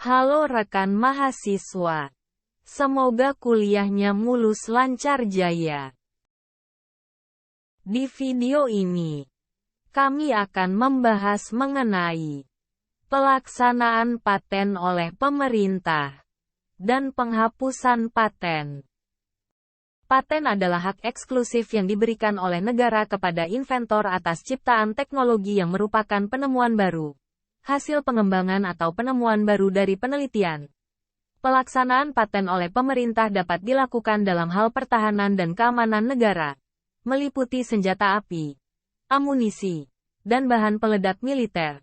Halo rekan mahasiswa. Semoga kuliahnya mulus lancar jaya. Di video ini, kami akan membahas mengenai pelaksanaan paten oleh pemerintah dan penghapusan paten. Paten adalah hak eksklusif yang diberikan oleh negara kepada inventor atas ciptaan teknologi yang merupakan penemuan baru, hasil pengembangan atau penemuan baru dari penelitian. Pelaksanaan paten oleh pemerintah dapat dilakukan dalam hal pertahanan dan keamanan negara, meliputi senjata api, amunisi, dan bahan peledak militer.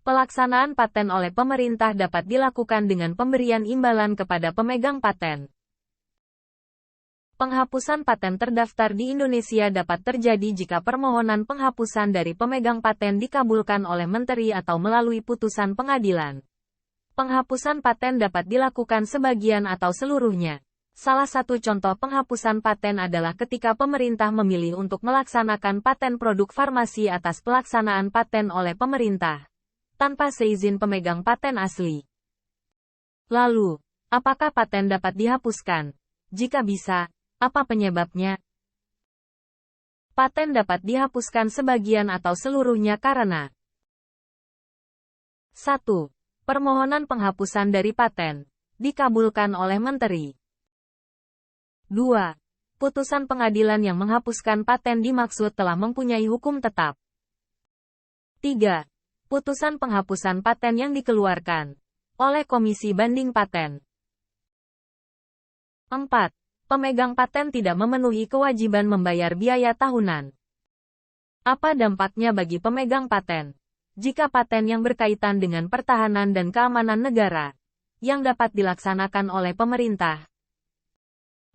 Pelaksanaan paten oleh pemerintah dapat dilakukan dengan pemberian imbalan kepada pemegang paten. Penghapusan paten terdaftar di Indonesia dapat terjadi jika permohonan penghapusan dari pemegang paten dikabulkan oleh menteri atau melalui putusan pengadilan. Penghapusan paten dapat dilakukan sebagian atau seluruhnya. Salah satu contoh penghapusan paten adalah ketika pemerintah memilih untuk melaksanakan paten produk farmasi atas pelaksanaan paten oleh pemerintah, tanpa seizin pemegang paten asli. Lalu, apakah paten dapat dihapuskan? Jika bisa, apa penyebabnya? Paten dapat dihapuskan sebagian atau seluruhnya karena 1. Permohonan penghapusan dari paten dikabulkan oleh menteri. 2. Putusan pengadilan yang menghapuskan paten dimaksud telah mempunyai hukum tetap. 3. Putusan penghapusan paten yang dikeluarkan oleh Komisi Banding Paten. 4. Pemegang paten tidak memenuhi kewajiban membayar biaya tahunan. Apa dampaknya bagi pemegang paten? Jika paten yang berkaitan dengan pertahanan dan keamanan negara, yang dapat dilaksanakan oleh pemerintah.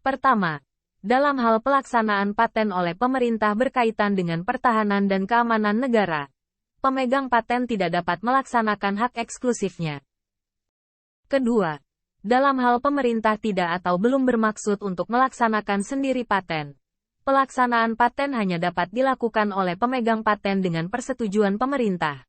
Pertama, dalam hal pelaksanaan paten oleh pemerintah berkaitan dengan pertahanan dan keamanan negara, pemegang paten tidak dapat melaksanakan hak eksklusifnya. Kedua, dalam hal pemerintah tidak atau belum bermaksud untuk melaksanakan sendiri paten, pelaksanaan paten hanya dapat dilakukan oleh pemegang paten dengan persetujuan pemerintah.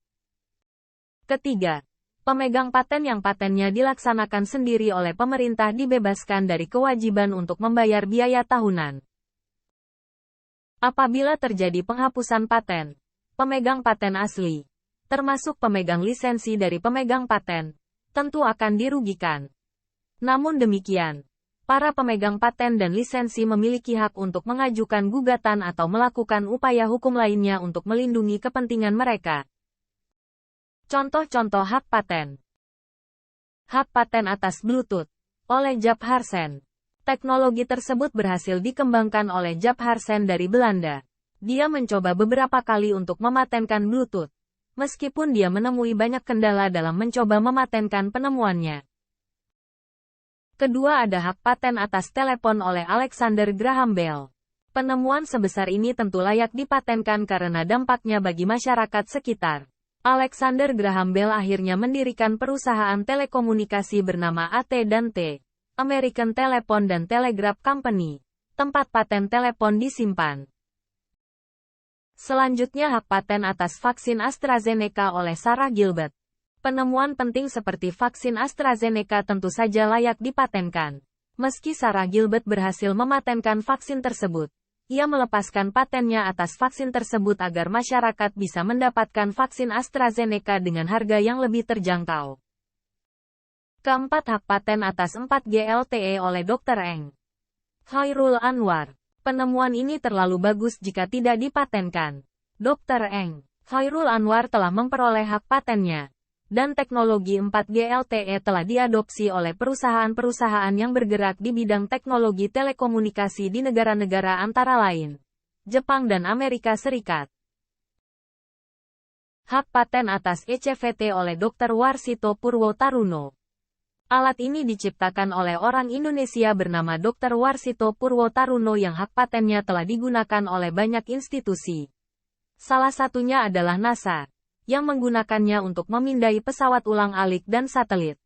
Ketiga, pemegang paten yang patennya dilaksanakan sendiri oleh pemerintah dibebaskan dari kewajiban untuk membayar biaya tahunan. Apabila terjadi penghapusan paten, pemegang paten asli, termasuk pemegang lisensi dari pemegang paten, tentu akan dirugikan. Namun demikian, para pemegang paten dan lisensi memiliki hak untuk mengajukan gugatan atau melakukan upaya hukum lainnya untuk melindungi kepentingan mereka. Contoh-contoh hak paten. Hak paten atas Bluetooth oleh Jaap Harsen. Teknologi tersebut berhasil dikembangkan oleh Jaap Harsen dari Belanda. Dia mencoba beberapa kali untuk mematenkan Bluetooth, meskipun dia menemui banyak kendala dalam mencoba mematenkan penemuannya. Kedua ada hak paten atas telepon oleh Alexander Graham Bell. Penemuan sebesar ini tentu layak dipatenkan karena dampaknya bagi masyarakat sekitar. Alexander Graham Bell akhirnya mendirikan perusahaan telekomunikasi bernama AT&T, American Telephone and Telegraph Company, tempat paten telepon disimpan. Selanjutnya hak paten atas vaksin AstraZeneca oleh Sarah Gilbert. Penemuan penting seperti vaksin AstraZeneca tentu saja layak dipatenkan. Meski Sarah Gilbert berhasil mematenkan vaksin tersebut, ia melepaskan patennya atas vaksin tersebut agar masyarakat bisa mendapatkan vaksin AstraZeneca dengan harga yang lebih terjangkau. Keempat hak paten atas 4G LTE oleh Dr. Eng. Chairul Anwar. Penemuan ini terlalu bagus jika tidak dipatenkan. Dr. Eng. Chairul Anwar telah memperoleh hak patennya. Dan teknologi 4G LTE telah diadopsi oleh perusahaan-perusahaan yang bergerak di bidang teknologi telekomunikasi di negara-negara antara lain Jepang dan Amerika Serikat. Hak paten atas ECVT oleh Dr. Warsito Purwotaruno. Alat ini diciptakan oleh orang Indonesia bernama Dr. Warsito Purwotaruno yang hak patennya telah digunakan oleh banyak institusi. Salah satunya adalah NASA, yang menggunakannya untuk memindai pesawat ulang-alik dan satelit.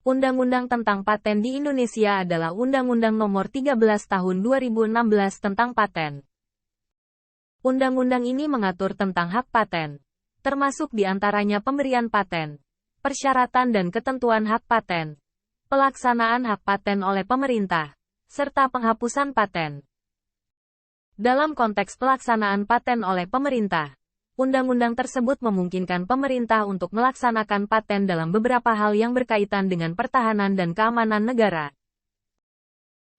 Undang-undang tentang paten di Indonesia adalah Undang-Undang Nomor 13 Tahun 2016 tentang paten. Undang-undang ini mengatur tentang hak paten, termasuk di antaranya pemberian paten, persyaratan dan ketentuan hak paten, pelaksanaan hak paten oleh pemerintah, serta penghapusan paten. Dalam konteks pelaksanaan paten oleh pemerintah, undang-undang tersebut memungkinkan pemerintah untuk melaksanakan paten dalam beberapa hal yang berkaitan dengan pertahanan dan keamanan negara.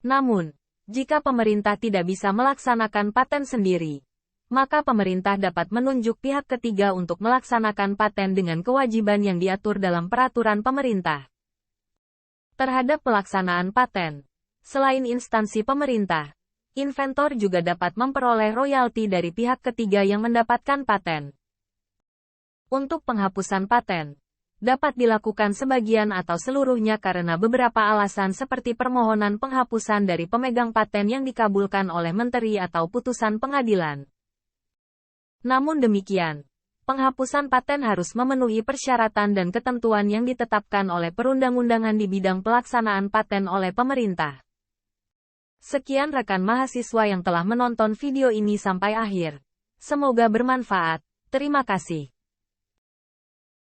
Namun, jika pemerintah tidak bisa melaksanakan paten sendiri, maka pemerintah dapat menunjuk pihak ketiga untuk melaksanakan paten dengan kewajiban yang diatur dalam peraturan pemerintah. Terhadap pelaksanaan paten, selain instansi pemerintah, inventor juga dapat memperoleh royalti dari pihak ketiga yang mendapatkan paten. Untuk penghapusan paten, dapat dilakukan sebagian atau seluruhnya karena beberapa alasan seperti permohonan penghapusan dari pemegang paten yang dikabulkan oleh menteri atau putusan pengadilan. Namun demikian, penghapusan paten harus memenuhi persyaratan dan ketentuan yang ditetapkan oleh perundang-undangan di bidang pelaksanaan paten oleh pemerintah. Sekian rekan mahasiswa yang telah menonton video ini sampai akhir. Semoga bermanfaat. Terima kasih.